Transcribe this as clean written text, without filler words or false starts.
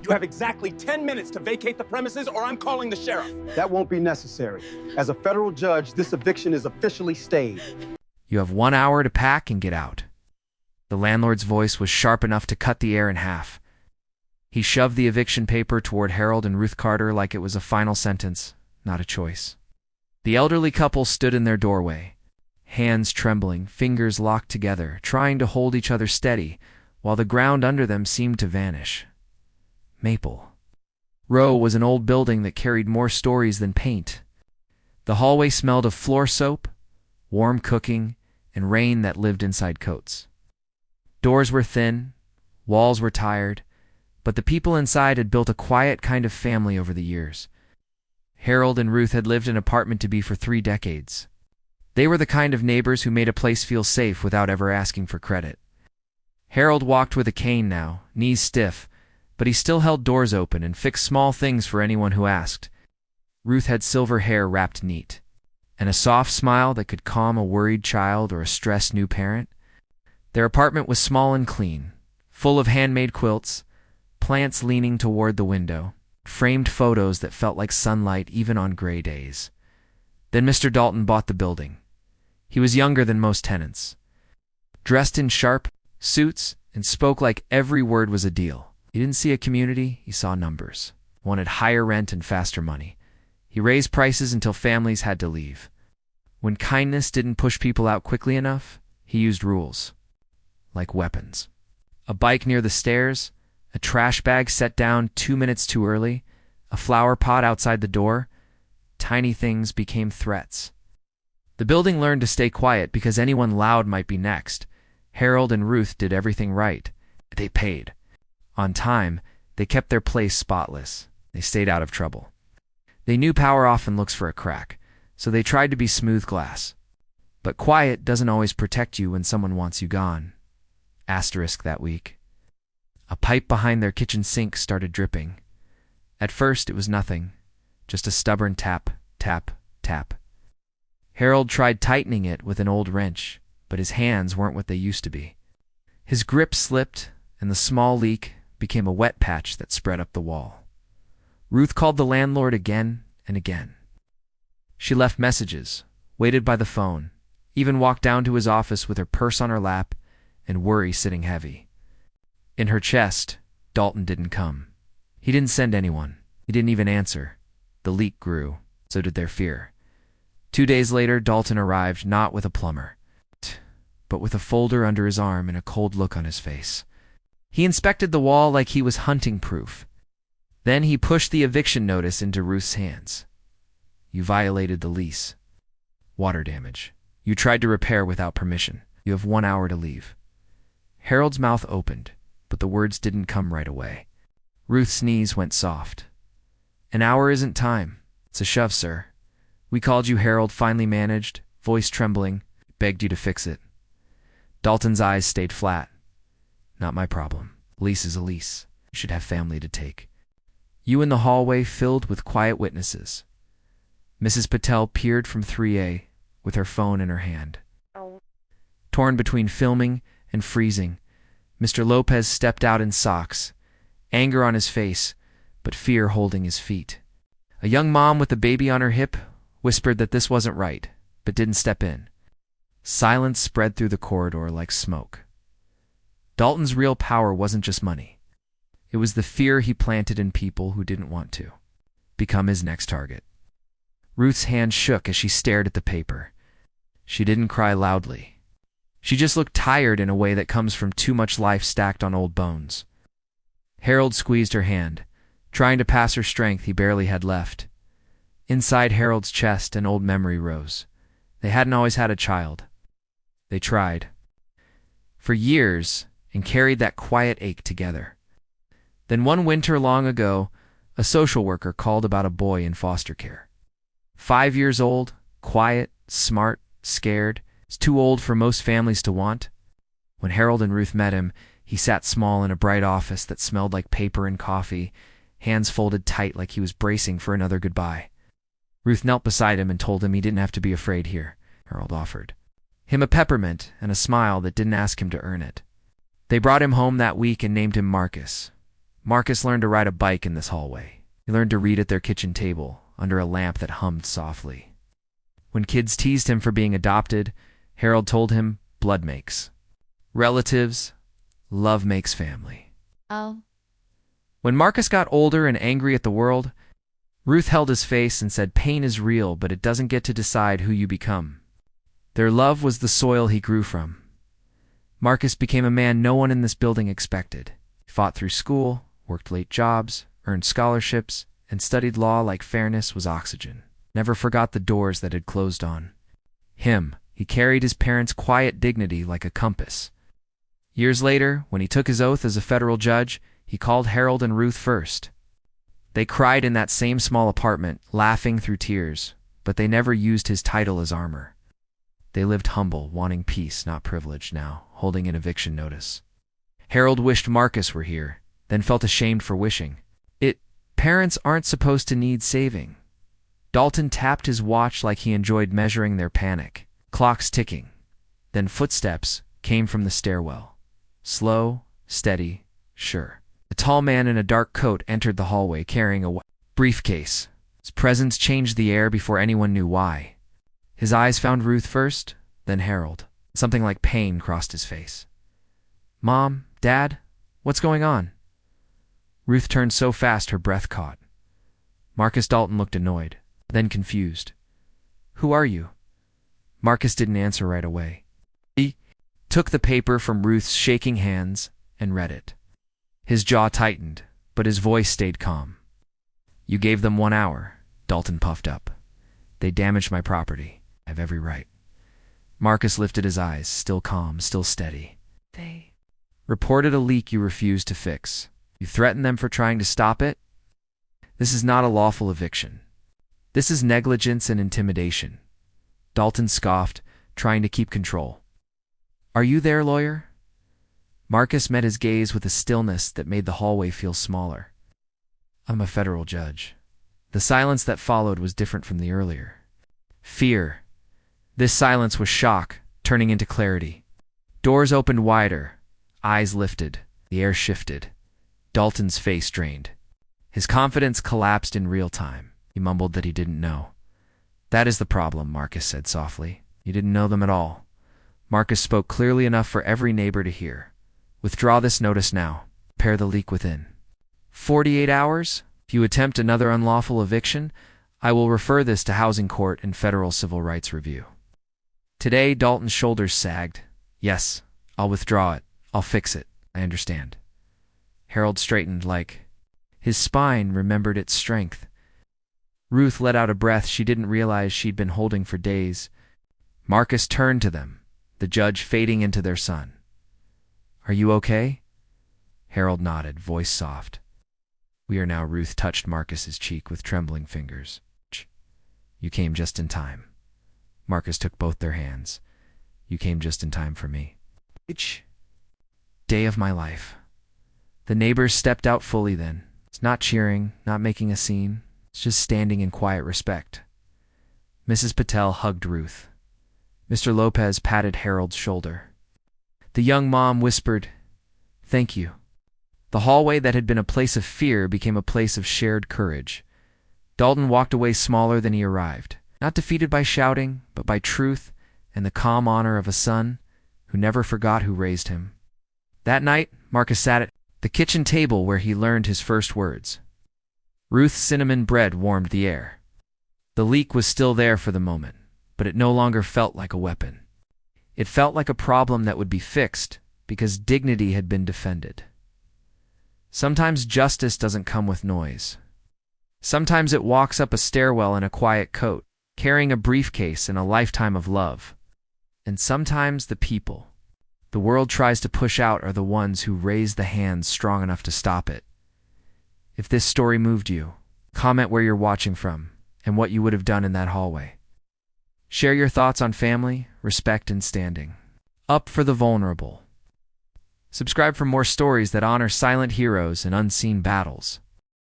You have exactly 10 minutes to vacate the premises or I'm calling the sheriff. That won't be necessary. As a federal judge, this eviction is officially stayed. You have 1 hour to pack and get out. The landlord's voice was sharp enough to cut the air in half. He shoved the eviction paper toward Harold and Ruth Carter like it was a final sentence, not a choice. The elderly couple stood in their doorway, hands trembling, fingers locked together, trying to hold each other steady, while the ground under them seemed to vanish. Maple Row was an old building that carried more stories than paint. The hallway smelled of floor soap, warm cooking, and rain that lived inside coats. Doors were thin, walls were tired, but the people inside had built a quiet kind of family over the years. Harold and Ruth had lived in apartment to be for 3 decades. They were the kind of neighbors who made a place feel safe without ever asking for credit. Harold walked with a cane now, knees stiff, but he still held doors open and fixed small things for anyone who asked. Ruth had silver hair wrapped neat, and a soft smile that could calm a worried child or a stressed new parent. Their apartment was small and clean, full of handmade quilts, plants leaning toward the window, framed photos that felt like sunlight even on gray days. Then Mr. Dalton bought the building. He was younger than most tenants, dressed in sharp suits, and spoke like every word was a deal. He didn't see a community, he saw numbers. Wanted higher rent and faster money. He raised prices until families had to leave. When kindness didn't push people out quickly enough, he used rules, like weapons. A bike near the stairs, a trash bag set down 2 minutes too early, a flower pot outside the door. Tiny things became threats. The building learned to stay quiet because anyone loud might be next. Harold and Ruth did everything right. They paid. On time, they kept their place spotless. They stayed out of trouble. They knew power often looks for a crack, so they tried to be smooth glass. But quiet doesn't always protect you when someone wants you gone. Asterisk that week. A pipe behind their kitchen sink started dripping. At first, it was nothing, just a stubborn tap, tap, tap. Harold tried tightening it with an old wrench, but his hands weren't what they used to be. His grip slipped, and the small leak became a wet patch that spread up the wall. Ruth called the landlord again and again. She left messages, waited by the phone, even walked down to his office with her purse on her lap and worry sitting heavy. In her chest, Dalton didn't come. He didn't send anyone. He didn't even answer. The leak grew. So did their fear. 2 days later, Dalton arrived not with a plumber, but with a folder under his arm and a cold look on his face. He inspected the wall like he was hunting proof. Then he pushed the eviction notice into Ruth's hands. You violated the lease. Water damage. You tried to repair without permission. You have 1 hour to leave. Harold's mouth opened, but the words didn't come right away. Ruth's knees went soft. An hour isn't time. It's a shove, sir. We called you, Harold finally managed, voice trembling, begged you to fix it. Dalton's eyes stayed flat. Not my problem. Lease is a lease. You should have family to take. You in the hallway filled with quiet witnesses. Mrs. Patel peered from 3A with her phone in her hand. Torn between filming and freezing, Mr. Lopez stepped out in socks, anger on his face, but fear holding his feet. A young mom with a baby on her hip whispered that this wasn't right, but didn't step in. Silence spread through the corridor like smoke. Dalton's real power wasn't just money. It was the fear he planted in people who didn't want to become his next target. Ruth's hand shook as she stared at the paper. She didn't cry loudly. She just looked tired in a way that comes from too much life stacked on old bones. Harold squeezed her hand, trying to pass her strength he barely had left. Inside Harold's chest, an old memory rose. They hadn't always had a child. They tried. For years, and carried that quiet ache together. Then one winter long ago, a social worker called about a boy in foster care. 5 years old, quiet, smart, scared. He's too old for most families to want. When Harold and Ruth met him, he sat small in a bright office that smelled like paper and coffee, hands folded tight like he was bracing for another goodbye. Ruth knelt beside him and told him he didn't have to be afraid here, Harold offered. Him a peppermint and a smile that didn't ask him to earn it. They brought him home that week and named him Marcus. Marcus learned to ride a bike in this hallway. He learned to read at their kitchen table, under a lamp that hummed softly. When kids teased him for being adopted, Harold told him, blood makes relatives, love makes family. Oh. When Marcus got older and angry at the world, Ruth held his face and said, pain is real, but it doesn't get to decide who you become. Their love was the soil he grew from. Marcus became a man no one in this building expected. He fought through school, worked late jobs, earned scholarships, and studied law like fairness was oxygen. Never forgot the doors that had closed on him. He carried his parents' quiet dignity like a compass. Years later, when he took his oath as a federal judge, he called Harold and Ruth first. They cried in that same small apartment, laughing through tears, but they never used his title as armor. They lived humble, wanting peace, not privilege now, holding an eviction notice. Harold wished Marcus were here, then felt ashamed for wishing. Parents aren't supposed to need saving. Dalton tapped his watch like he enjoyed measuring their panic. Clocks ticking. Then footsteps came from the stairwell. Slow, steady, sure. A tall man in a dark coat entered the hallway carrying a briefcase. His presence changed the air before anyone knew why. His eyes found Ruth first, then Harold. Something like pain crossed his face. Mom, Dad, what's going on? Ruth turned so fast her breath caught. Marcus Dalton looked annoyed, then confused. Who are you? Marcus didn't answer right away. He took the paper from Ruth's shaking hands and read it. His jaw tightened, but his voice stayed calm. You gave them 1 hour, Dalton puffed up. They damaged my property. I have every right. Marcus lifted his eyes, still calm, still steady. They reported a leak you refused to fix. You threatened them for trying to stop it? This is not a lawful eviction. This is negligence and intimidation. Dalton scoffed, trying to keep control. Are you there, lawyer? Marcus met his gaze with a stillness that made the hallway feel smaller. I'm a federal judge. The silence that followed was different from the earlier. Fear. This silence was shock, turning into clarity. Doors opened wider, eyes lifted, the air shifted. Dalton's face drained. His confidence collapsed in real time. He mumbled that he didn't know. That is the problem, Marcus said softly. You didn't know them at all. Marcus spoke clearly enough for every neighbor to hear. Withdraw this notice now. Repair the leak within 48 hours? If you attempt another unlawful eviction, I will refer this to Housing Court and Federal Civil Rights Review. Today, Dalton's shoulders sagged. Yes, I'll withdraw it. I'll fix it. I understand. Harold straightened like his spine remembered its strength. Ruth let out a breath she didn't realize she'd been holding for days. Marcus turned to them, the judge fading into their son. Are you okay? Harold nodded, voice soft. We are now. Ruth touched Marcus's cheek with trembling fingers. You came just in time. Marcus took both their hands. You came just in time for me. Each day of my life. The neighbors stepped out fully then. It's not cheering, not making a scene. It's just standing in quiet respect. Mrs. Patel hugged Ruth. Mr. Lopez patted Harold's shoulder. The young mom whispered, Thank you. The hallway that had been a place of fear became a place of shared courage. Dalton walked away smaller than he arrived, not defeated by shouting, but by truth and the calm honor of a son who never forgot who raised him. That night, Marcus sat at the kitchen table where he learned his first words. Ruth's cinnamon bread warmed the air. The leak was still there for the moment, but it no longer felt like a weapon. It felt like a problem that would be fixed because dignity had been defended. Sometimes justice doesn't come with noise. Sometimes it walks up a stairwell in a quiet coat, carrying a briefcase and a lifetime of love. And sometimes the people the world tries to push out are the ones who raise the hands strong enough to stop it. If this story moved you, comment where you're watching from and what you would have done in that hallway. Share your thoughts on family, respect, and standing up for the vulnerable. Subscribe for more stories that honor silent heroes and unseen battles.